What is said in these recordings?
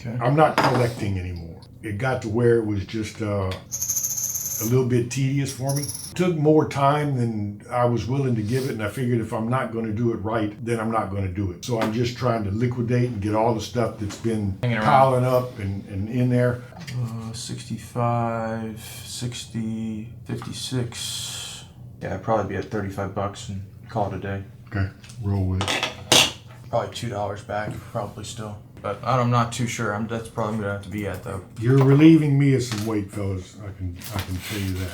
Okay. I'm not collecting anymore. It got to where it was just a little bit tedious for me. It took more time than I was willing to give it, and I figured if I'm not going to do it right, then I'm not going to do it. So I'm just trying to liquidate and get all the stuff that's been piling up and in there. 65, 60, 56. Yeah, I'd probably be at $35 and call it a day. Okay, roll with it. Probably $2 back, probably still. But I'm not too sure. That's probably gonna have to be at though. You're relieving me of some weight, fellas. I can tell you that.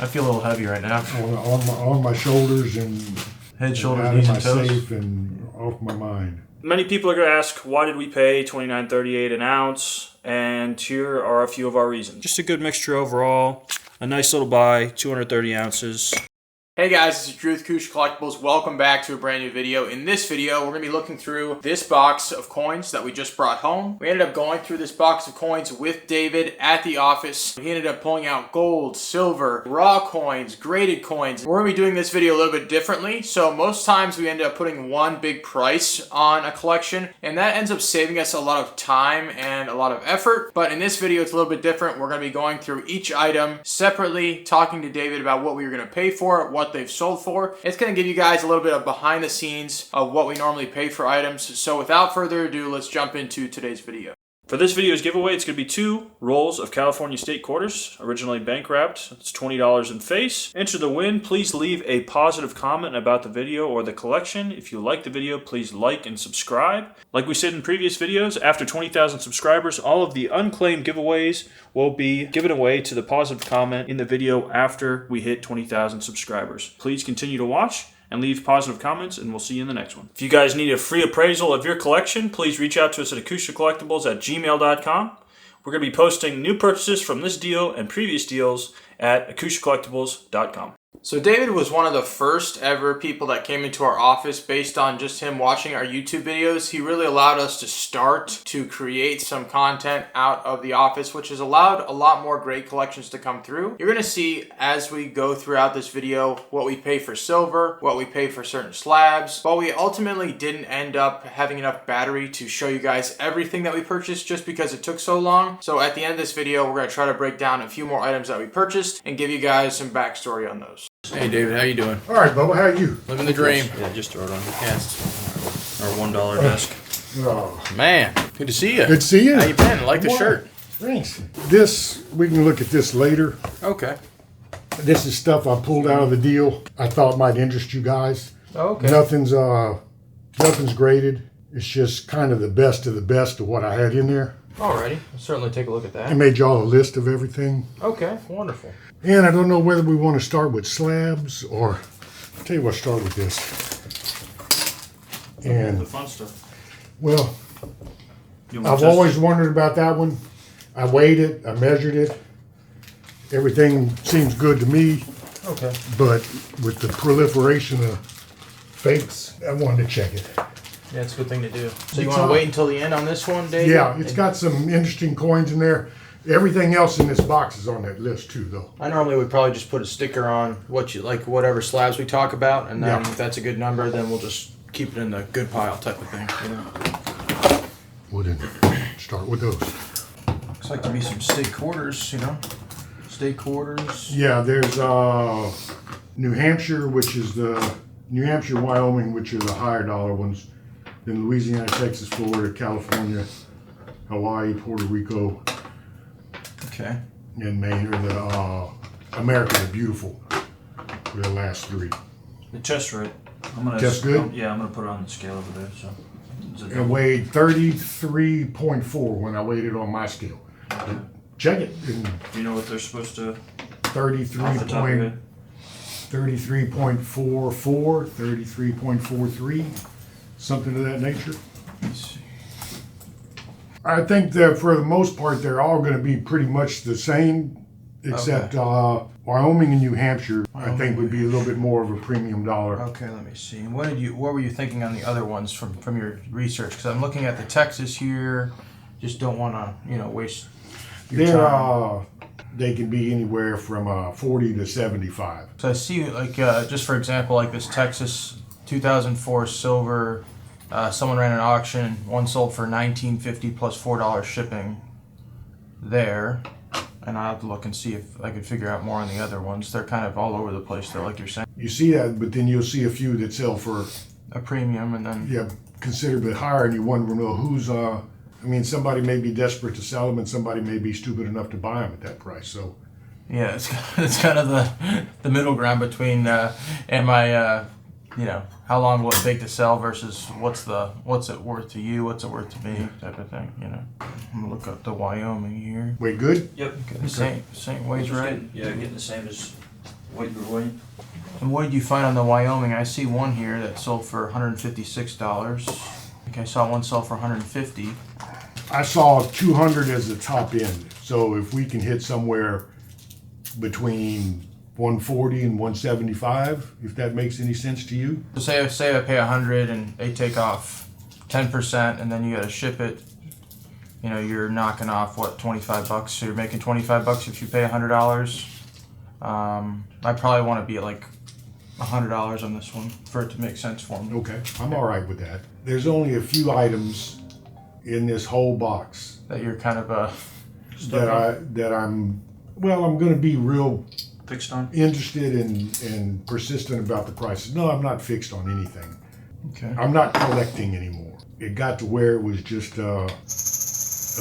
I feel a little heavy right now. On my shoulders and head, shoulders, out knees, of my and toes. safe and off my mind. Many people are going to ask, why did we pay $29.38 an ounce? And here are a few of our reasons. Just a good mixture overall. A nice little buy, 230 ounces. Hey guys, this is Drew with Koosh Collectibles. Welcome back to a brand new video. In this video, we're going to be looking through this box of coins that we just brought home. We ended up going through this box of coins with David at the office. He ended up pulling out gold, silver, raw coins, graded coins. We're going to be doing this video a little bit differently. So most times we end up putting one big price on a collection, and that ends up saving us a lot of time and a lot of effort. But in this video, it's a little bit different. We're going to be going through each item separately, talking to David about what we were going to pay for it, what they've sold for. It's going to give you guys a little bit of behind the scenes of what we normally pay for items. So without further ado, let's jump into today's video. For this video's giveaway, it's going to be 2 rolls of California State Quarters, originally bank wrapped. It's $20 in face. Enter the win. Please leave a positive comment about the video or the collection. If you like the video, please like and subscribe. Like we said in previous videos, after 20,000 subscribers, all of the unclaimed giveaways will be given away to the positive comment in the video after we hit 20,000 subscribers. Please continue to watch and leave positive comments, and we'll see you in the next one. If you guys need a free appraisal of your collection, please reach out to us at acoushacollectibles@gmail.com. We're going to be posting new purchases from this deal and previous deals at acoushacollectibles.com. So David was one of the first ever people that came into our office based on just him watching our YouTube videos. He really allowed us to start to create some content out of the office, which has allowed a lot more great collections to come through. You're going to see as we go throughout this video what we pay for silver, what we pay for certain slabs, but we ultimately didn't end up having enough battery to show you guys everything that we purchased just because it took so long. So at the end of this video, we're going to try to break down a few more items that we purchased and give you guys some backstory on those. Hey David, how you doing? All right, Bubba, how are you? Living the dream. Yeah, just throw it on. Yeah, it's Our $1 desk. Oh, man, good to see you. good to see you. How you been? I like the Well, shirt. Thanks. This, we can look at this later. Okay. This is stuff I pulled out of the deal I thought might interest you guys. Okay. Nothing's graded. It's just kind of the best of what I had in there. Alrighty, I'll certainly take a look at I that. made y'all a list of everything. Okay, wonderful. And I don't know whether we want to start with slabs or, I'll tell you what, start with this. The And, fun stuff. well, You want to I've test always it? wondered about that one. I weighed it, I measured it. Everything seems good to me, Okay. but with the proliferation of fakes, I wanted to check it. Yeah, it's a good thing to do. So you It's want on- to wait until the end on this one, David? Yeah, it's got some interesting coins in there. Everything else in this box is on that list too, though. I normally would probably just put a sticker on what you like, whatever slabs we talk about, and then Yeah. if that's a good number, then we'll just keep it in the good pile type of thing. You know? We'll then start with those. Looks like to be some state quarters, you know? State quarters. Yeah, there's New Hampshire, which is the New Hampshire, Wyoming, which are the higher dollar ones. Then Louisiana, Texas, Florida, California, Hawaii, Puerto Rico, Okay. and Maine are the America the Beautiful. For the last 3. The chest right. I'm gonna. Chest good? Yeah, I'm gonna put it on the scale over there. So. Is it It weighed 33.4 when I weighed it on my scale. Check it. And Do you know what they're supposed to? 33 Off the top of your head? 33.44, 33.43, something of that nature. Let's see. I think that for the most part, they're all going to be pretty much the same, except Wyoming and New Hampshire, I think, would be a little bit more of a premium dollar. Okay, let me see. And what were you thinking on the other ones from your research? Because I'm looking at the Texas here. Just don't want to, waste your time. They can be anywhere from 40 to 75. So I see, like, just for example, like this Texas 2004 silver Someone ran an auction. One sold for $19.50 plus $4 shipping there. And I'll have to look and see if I could figure out more on the other ones. They're kind of all over the place, though, like you're saying. You see that, but then you'll see a few that sell for A premium, and then considerably higher, and you wonder, well, who's I mean, somebody may be desperate to sell them, and somebody may be stupid enough to buy them at that price. So yeah, it's kind of the middle ground between am I how long will it take to sell versus what's it worth to you, what's it worth to me, type of thing. I'm gonna look up the Wyoming here. wait, good. Yep. The same weight, right? Getting the same as what you're weighing. And what did you find on the Wyoming? I see one here that sold for $156. I think I saw one sell for $150. I saw 200 as the top end. So if we can hit somewhere between 140 and 175, if that makes any sense to you. So say I pay $100 and they take off 10%, and then you got to ship it. You're knocking off what, $25? So you're making $25 if you pay $100. I probably want to be at like $100 on this one for it to make sense for me. Okay, I'm all right with that. There's only a few items in this whole box That you're kind of I'm going to be real Fixed on? interested and persistent about the prices. No, I'm not fixed on anything. okay. I'm not collecting anymore. It got to where it was just a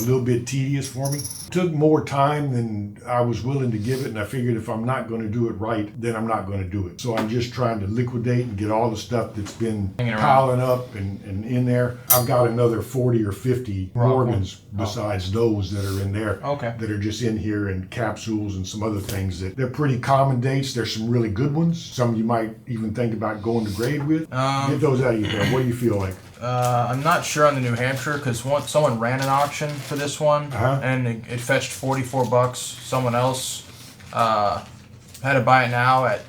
little bit tedious for me. It took more time than I was willing to give it, and I figured if I'm not going to do it right, then I'm not going to do it. So I'm just trying to liquidate and get all the stuff that's been Hanging around. piling up and in there. I've got another 40 or 50 Rock Morgans ones. besides those that are in there. Okay. That are just in here, and capsules and some other things that they're pretty common dates. There's some really good ones. Some you might even think about going to grade with. Get those out of your head. What do you feel like? I'm not sure on the New Hampshire because someone ran an auction for this one, and it fetched $44. Someone else had to buy it now at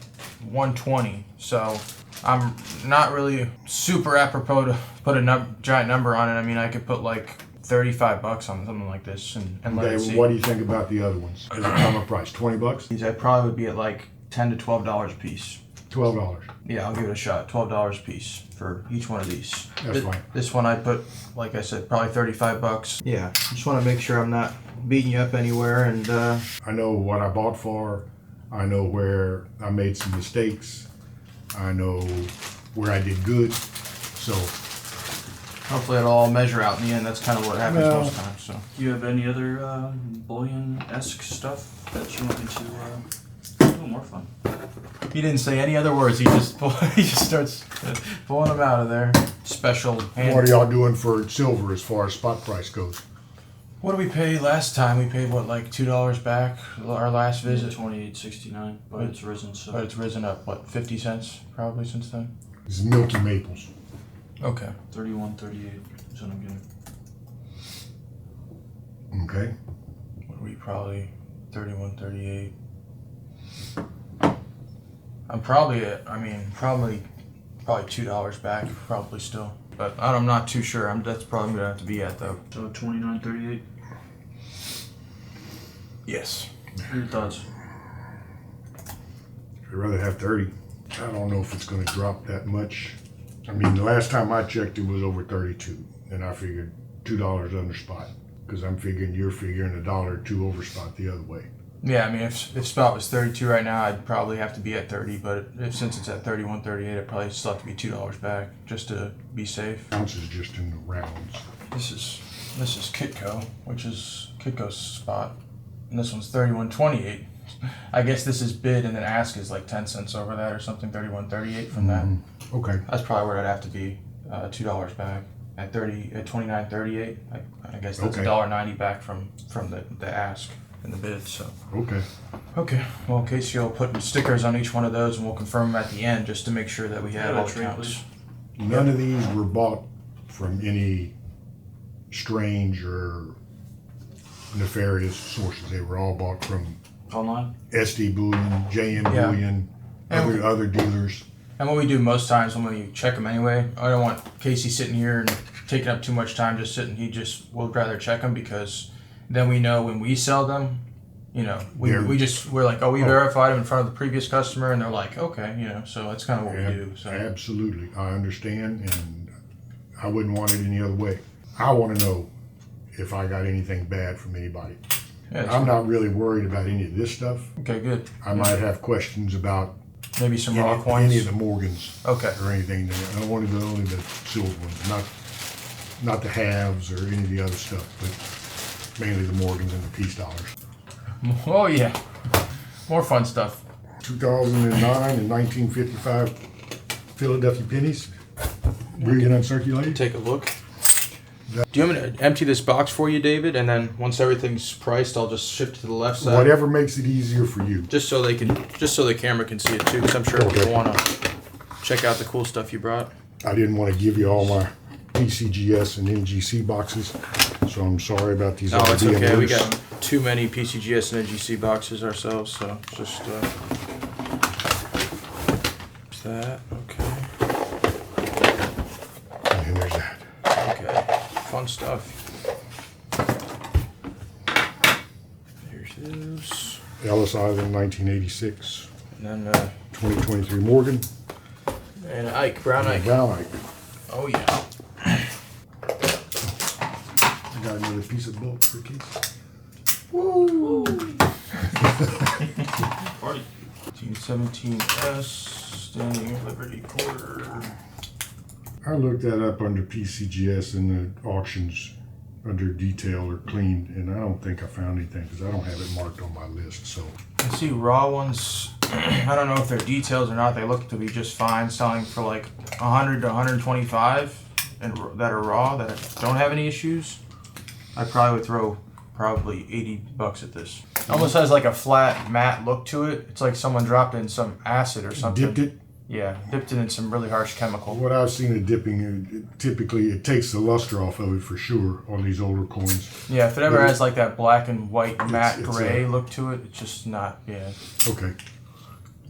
$120. So I'm not really super apropos to put a giant number on it. I mean, I could put like $35 on something like this and let Okay, it see. what do you think about the other ones? As a common price, $20, These I probably would be at like $10 to $12 a piece. $12. Yeah, I'll give it a shot. $12 a piece for each one of these. That's fine. This one I put, like I said, probably $35. Yeah, just want to make sure I'm not beating you up anywhere. And I know what I bought for. I know where I made some mistakes. I know where I did good. So hopefully it'll all measure out in the end. That's kind of what happens most times. So Do you have any other bullion-esque stuff that you want me to do more fun? he didn't say any other words. He just starts pulling them out of there. Special hand. what are y'all doing for silver as far as spot price goes? What did we pay last time? We paid what, like $2 back our last visit. $28.69, but it's risen. So But it's risen up what, 50 cents probably since then. It's Milky Maples. Okay. 31.38 is what I'm getting. Okay. What are we, probably 31.38. I'm probably at, probably $2 back, probably still. But I'm not too sure. That's probably gonna have to be at though. So 29.38. Yes. What are your thoughts? I'd rather have 30. I don't know if it's going to drop that much. I mean, the last time I checked, it was over 32, and I figured $2 under spot, because I'm figuring you're figuring $1 or $2 over spot the other way. Yeah, I mean, if spot was 32 right now, I'd probably have to be at 30. But since it's at 31.38, I'd probably still have to be $2 back just to be safe. Ounces just in the rounds. This is Kitco, which is Kitco's spot, and this one's 31.28. I guess this is bid, and then ask is like 10 cents over that or something. 31.38 from that. Okay. That's probably where I'd have to be. $2 back at 29.38. I guess that's Okay. $1.90 back from the ask and the bid. So Okay. okay. Well, Casey will put stickers on each one of those, and we'll confirm them at the end just to make sure that we have Yeah, all the trade, counts. None of these were bought from any strange or nefarious sources. They were all bought from Online? SD Bullion, JM Yeah. Bullion, And- other dealers. And what we do most times when we check them anyway, I don't want Casey sitting here and taking up too much time just sitting. We'd rather check them because then we know when we sell them, They're- we're like, oh, we verified them in front of the previous customer, and they're like, okay, so that's kind of what we do. So Absolutely. I understand, and I wouldn't want it any other way. I want to know if I got anything bad from anybody. Yeah, I'm not really worried about any of this stuff. Okay, good. I might have questions about maybe some raw coins. Any of the Morgans. Okay. Or anything. Only the silver ones, not the halves or any of the other stuff, but mainly the Morgans and the peace dollars. Oh yeah, more fun stuff. 2009 and 1955 Philadelphia pennies. Bring it uncirculated. Take a look. Do you want me to empty this box for you, David? And then once everything's priced, I'll just shift to the left side. Whatever makes it easier for you. Just so the camera can see it too, because I'm sure people want to check out the cool stuff you brought. I didn't want to give you all my PCGS and NGC boxes, so I'm sorry about these. Oh, it's okay. We got too many PCGS and NGC boxes ourselves, so just that. Okay. And there's that. Okay. Fun stuff. Here's this. Ellis Island 1986. And then 2023 Morgan. and Ike, brown Ike. Brown Ike. Oh yeah. I got another piece of bulk for Keith. Woo! Party. 1917S, Standing Liberty Quarter. I looked that up under PCGS in the auctions under detail or cleaned, and I don't think I found anything because I don't have it marked on my list. So I see raw ones. I don't know if they're details or not. They look to be just fine, selling for like 100 to 125, and that are raw that don't have any issues. I probably would throw probably $80 at this. Almost has like a flat matte look to it. It's like someone dropped in some acid or something. dipped it. Yeah, dipped it in some really harsh chemical. What I've seen it dipping, typically it takes the luster off of it for sure on these older coins. Yeah, if it ever has like that black and white matte it's gray look to it, it's just not, yeah. Okay.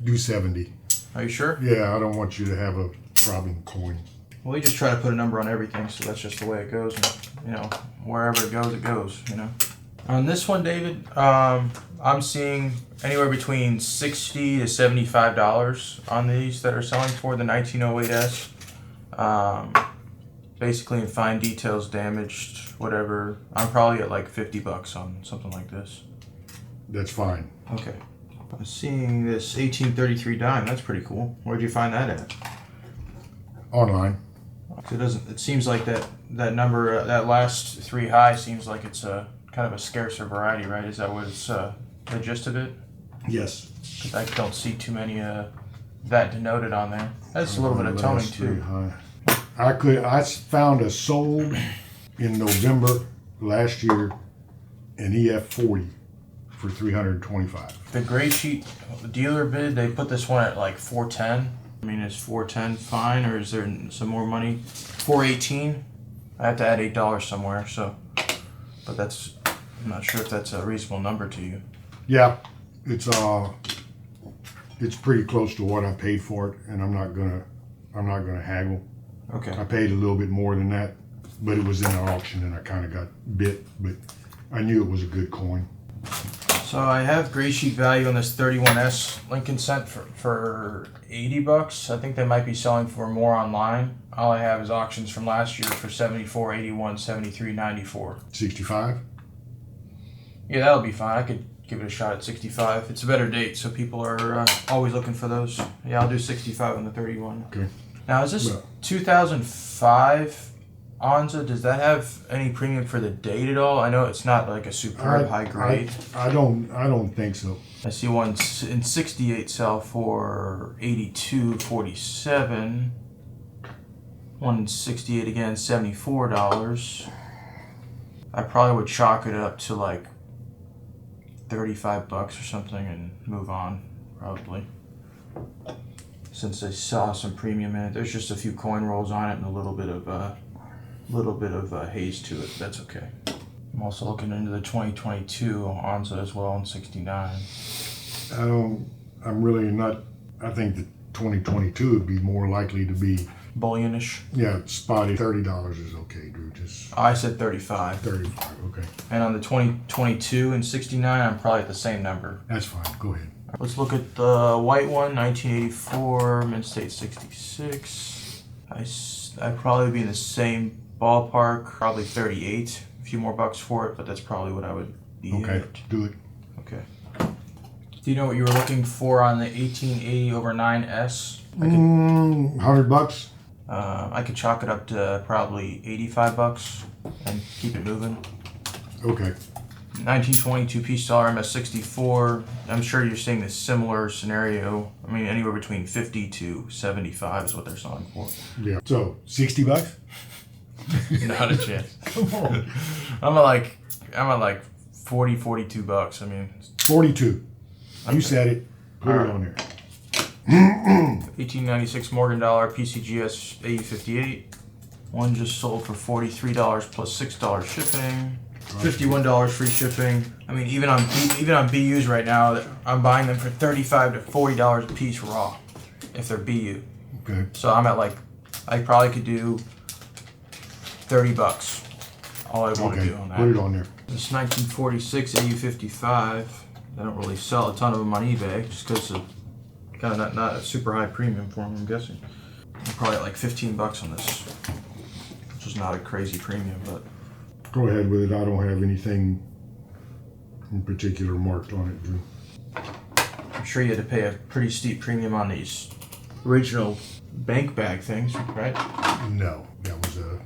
Do 70. Are you sure? Yeah, I don't want you to have a problem coin. Well, we just try to put a number on everything, so that's just the way it goes. And, you know, wherever it goes, you know. On this one, David, I'm seeing anywhere between $60 to $75 on these that are selling for the 1908S. Basically in fine details, damaged, whatever. I'm probably at like $50 on something like this. That's fine. Okay. I'm seeing this 1833 dime. That's pretty cool. Where'd you find that at? Online. It seems like that number, that last three high seems like it's a kind of a scarcer variety, right? Is that what it's the gist of it? Yes. 'Cause I don't see too many that denoted on there. That's a little bit of toning too. I found a sold in November last year an EF40 for $325. The gray sheet dealer bid, they put this one at like 410. I mean, is 410 fine, or is there some more money? 418. I have to add $8 somewhere, so. But that's, I'm not sure if that's a reasonable number to you. Yeah, it's pretty close to what I paid for it, and I'm not gonna haggle. Okay. I paid a little bit more than that, but it was in an auction, and I kind of got bit. But I knew it was a good coin. So I have gray sheet value on this 31S Lincoln Cent for $80. I think they might be selling for more online. All I have is auctions from last year for $74, $81, $73, $94. 65. Yeah, that'll be fine. I could give it a shot at 65. It's a better date, so people are always looking for those. Yeah, I'll do 65 on the 31. Okay. Now, is this 2005 Onza? Does that have any premium for the date at all? I know it's not like a superb high grade. I don't think so. I see one in 68 sell for $82.47. One in 68 again, $74. I probably would chalk it up to like $35 or something and move on, probably. Since they saw some premium in it, there's just a few coin rolls on it and a little bit of haze to it. That's okay. I'm also looking into the 2022 Onza as well in 69. I'm really not. I think the 2022 would be more likely to be Bullionish. Yeah, spotty. $30 is okay, Drew. I said 35. 35. Okay. And on the 2022 and 69, I'm probably at the same number. That's fine. Go ahead. Let's look at the white one, 1984, Mint State 66. I'd probably be in the same ballpark, probably 38. A few more bucks for it, but that's probably what I would be Okay, at. do it. Okay. Do you know what you were looking for on the 1880/9S? 100 bucks. I could chalk it up to probably 85 bucks and keep it moving. Okay. 1922 piece dollar MS64. I'm sure you're seeing a similar scenario. I mean, anywhere between 50 to 75 is what they're selling for. Yeah. So 60 bucks. Not a chance. Come on. I'm at like 40, 42 bucks. I mean, 42. Okay. You said it. Put All it right. on there. 1896 Morgan dollar PCGS AU58. One just sold for $43 plus $6 shipping. $51 free shipping. I mean, even on BUs right now, I'm buying them for $35 to $40 a piece raw, if they're BU. Okay. So I'm at like, I probably could do 30 bucks. All I want to do on that. Put it on there. This 1946 AU55. They don't really sell a ton of them on eBay just because of kind of not a super high premium for them, I'm guessing. I'm probably at like 15 bucks on this, which is not a crazy premium, but. Go ahead with it. I don't have anything in particular marked on it, Drew. I'm sure you had to pay a pretty steep premium on these original bank bag things, right? No, that was a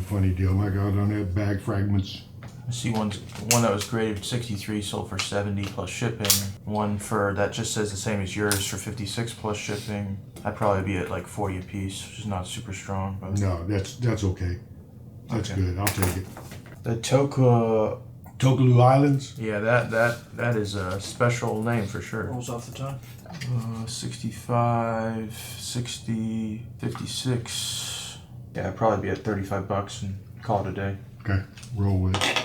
funny deal. I got on that bag fragments. I see one that was graded 63 sold for 70 plus shipping. One for that just says the same as yours for 56 plus shipping. I'd probably be at like 40 a piece, which is not super strong. But No, that's okay. That's Okay. good. I'll take it. the Tokelau Islands. yeah, that is a special name for sure. Rolls off the tongue. 65, 60, 56. Yeah, I'd probably be at 35 bucks and call it a day. Okay, roll with it.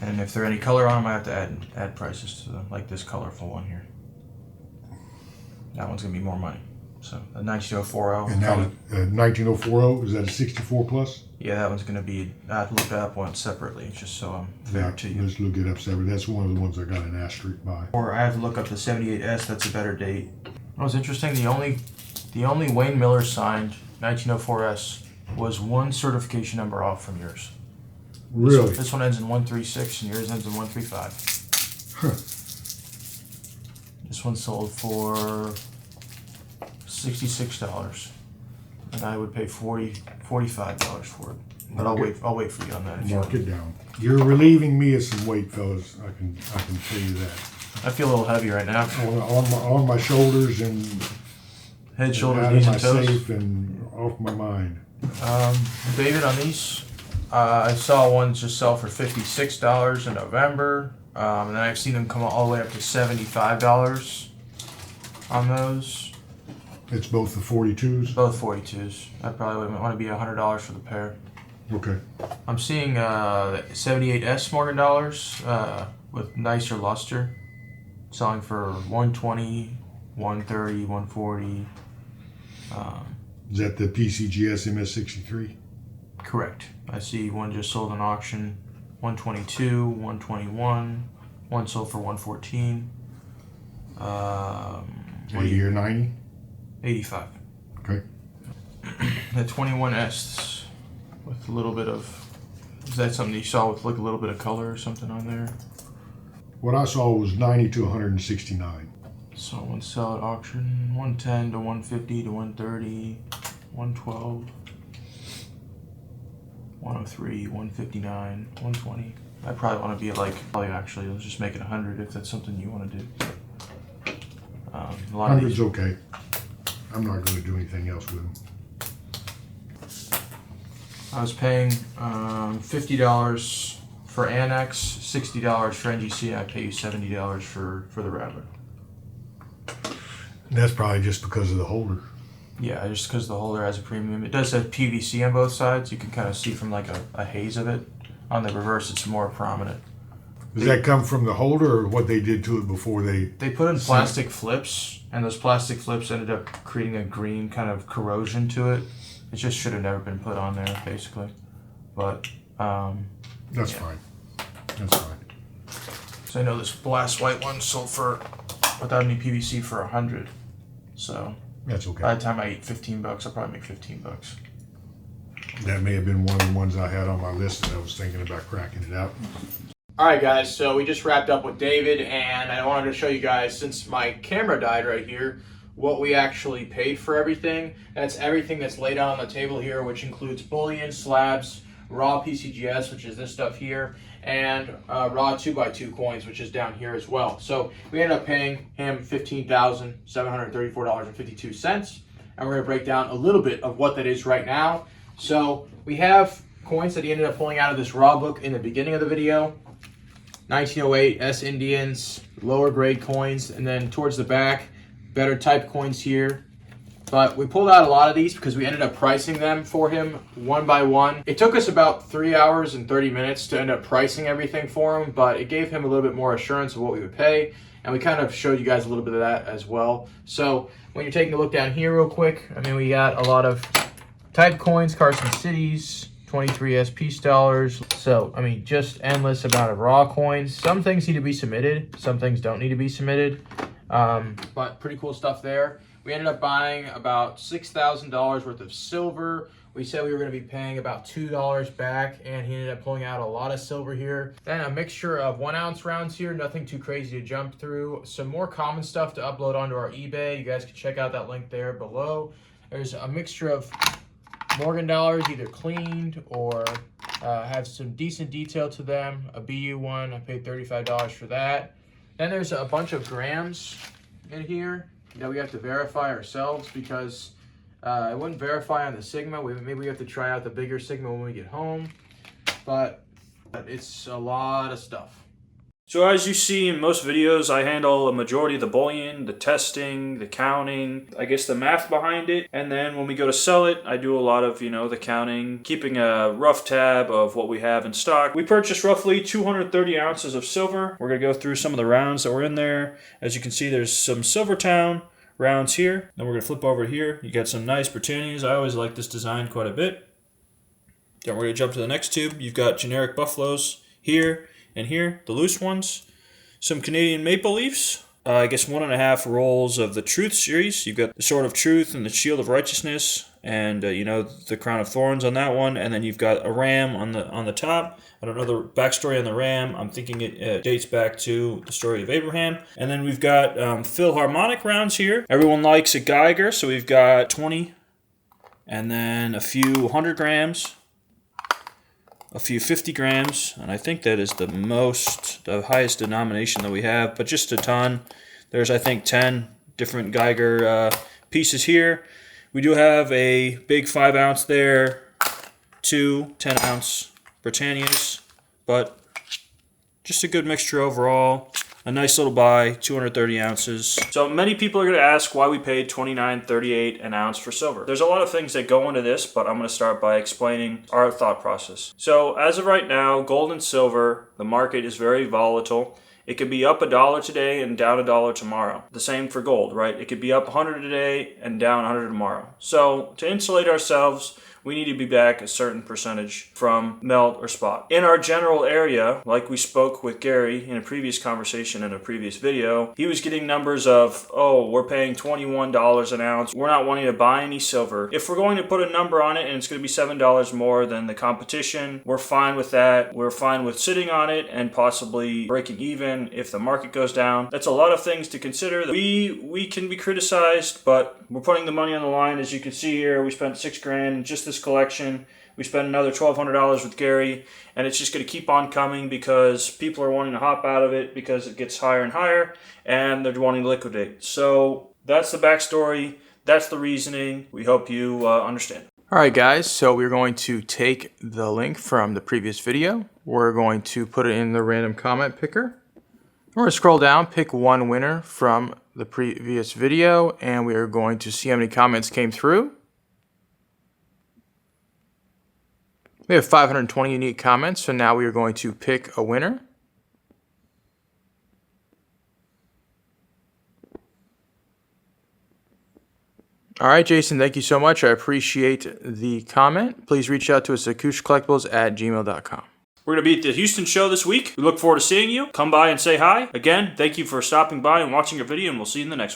And if there are any color on them, I have to add prices to them, like this colorful one here. That one's gonna be more money. So a 19040. And now, 19040, is that a 64 plus? Yeah, that one's gonna be. I have to look that up once separately, just so I'm fair to you. Let's look it up separate. That's one of the ones I got an asterisk by. Or I have to look up the 78S. That's a better date. What was interesting? The only Wayne Miller signed 1904S was one certification number off from yours. Really? This one ends in 136 and yours ends in 135. Huh. This one sold for $66, and I would pay $45 for it. But I'll wait for you on that. If you Mark want. it down. You're relieving me of some weight, fellas. I can tell you that. I feel a little heavy right now. On my shoulders and Head, shoulders, out knees, of my and toes. safe and off my mind. David, on these, I saw one just sell for $56 in November, and then I've seen them come all the way up to $75 on those. It's both the 42s. Both 42s. I probably would want to be $100 for the pair. Okay. I'm seeing the 78S Morgan dollars with nicer luster, selling for $120, $130, $140. Is that the PCGS MS63? Correct. I see one just sold on auction, $122, $121. One sold for $114. What do 80 you- or 90? 85. Okay. The 21S with a little bit of. Is that something you saw with like a little bit of color or something on there? What I saw was 90 to 169. So one sell at auction, 110 to 150 to 130, 112, 103, 159, 120. I probably want to be at like, actually, let's just make it 100 if that's something you want to do. A lot of 100's these, okay. I'm not going to do anything else with them. I was paying $50 for Annex, $60 for NGC, and I pay you $70 for the Rattler. And that's probably just because of the holder. Yeah, just because the holder has a premium. It does have PVC on both sides. You can kind of see from like a haze of it. On the reverse, it's more prominent. Does that come from the holder or what they did to it before they... They put in plastic flips, and those plastic flips ended up creating a green kind of corrosion to it. It just should have never been put on there, basically. But that's fine. That's fine. So I know this blast white one sold for without any PVC for 100. So that's okay. By the time I eat $15, I'll probably make $15. That may have been one of the ones I had on my list that I was thinking about cracking it out. All right, guys, so we just wrapped up with David, and I wanted to show you guys, since my camera died right here, what we actually paid for everything. That's everything that's laid out on the table here, which includes bullion, slabs, raw PCGS, which is this stuff here, and raw 2x2 coins, which is down here as well. So we ended up paying him $15,734.52, and we're going to break down a little bit of what that is right now. So we have coins that he ended up pulling out of this raw book in the beginning of the video. 1908 S Indians, lower grade coins, and then towards the back, better type coins here. But we pulled out a lot of these because we ended up pricing them for him one by one. It took us about 3 hours and 30 minutes to end up pricing everything for him, but it gave him a little bit more assurance of what we would pay, and we kind of showed you guys a little bit of that as well. So when you're taking a look down here real quick, I mean, we got a lot of type coins, Carson Cities, 23 SP dollars. So, I mean, just endless amount of raw coins. Some things need to be submitted. Some things don't need to be submitted. But pretty cool stuff there. We ended up buying about $6,000 worth of silver. We said we were going to be paying about $2 back, and he ended up pulling out a lot of silver here. Then a mixture of 1 ounce rounds here, nothing too crazy to jump through. Some more common stuff to upload onto our eBay. You guys can check out that link there below. There's a mixture of Morgan dollars, either cleaned or have some decent detail to them. A BU one, I paid $35 for that. Then there's a bunch of grams in here that we have to verify ourselves because it wouldn't verify on the Sigma. Maybe we have to try out the bigger Sigma when we get home. But it's a lot of stuff. So as you see in most videos, I handle a majority of the bullion, the testing, the counting, I guess the math behind it. And then when we go to sell it, I do a lot of, the counting, keeping a rough tab of what we have in stock. We purchased roughly 230 ounces of silver. We're going to go through some of the rounds that were in there. As you can see, there's some Silvertown rounds here. Then we're going to flip over here. You got some nice Britannias. I always like this design quite a bit. Then we're going to jump to the next tube. You've got generic Buffaloes here. And here, the loose ones, some Canadian Maple Leafs, I guess 1.5 rolls of the Truth series. You've got the Sword of Truth and the Shield of Righteousness, and the Crown of Thorns on that one. And then you've got a ram on the top. I don't know the backstory on the ram. I'm thinking it dates back to the story of Abraham. And then we've got Philharmonic rounds here. Everyone likes a Geiger, so we've got 20, and then a few 100 grams. A few 50 grams, and I think that is the highest denomination that we have, but just a ton. There's, I think, 10 different Geiger pieces here. We do have a big 5 ounce there, 2 10 ounce Britannias, but just a good mixture overall. A nice little buy, 230 ounces. So many people are going to ask why we paid $29.38 an ounce for silver. There's a lot of things that go into this, but I'm going to start by explaining our thought process. So as of right now, gold and silver, the market is very volatile. It could be up $1 today and down $1 tomorrow. The same for gold, right? It could be up 100 today and down 100 tomorrow. So to insulate ourselves, we need to be back a certain percentage from melt or spot. In our general area, like we spoke with Gary in a previous conversation in a previous video, he was getting numbers of, oh, we're paying $21 an ounce. We're not wanting to buy any silver. If we're going to put a number on it and it's going to be $7 more than the competition, we're fine with that. We're fine with sitting on it and possibly breaking even if the market goes down. That's a lot of things to consider. We can be criticized, but we're putting the money on the line. As you can see here, we spent $6,000 in just this collection. We spent another $1,200 with Gary, and it's just going to keep on coming because people are wanting to hop out of it because it gets higher and higher, and they're wanting to liquidate. So that's the backstory. That's the reasoning. We hope you understand. All right, guys, so we're going to take the link from the previous video. We're going to put it in the random comment picker. We're going to scroll down, pick one winner from the previous video, and we are going to see how many comments came through. We have 520 unique comments, so now we are going to pick a winner. All right, Jason, thank you so much. I appreciate the comment. Please reach out to us at kooshcollectibles@gmail.com. We're going to be at the Houston show this week. We look forward to seeing you. Come by and say hi. Again, thank you for stopping by and watching our video, and we'll see you in the next one.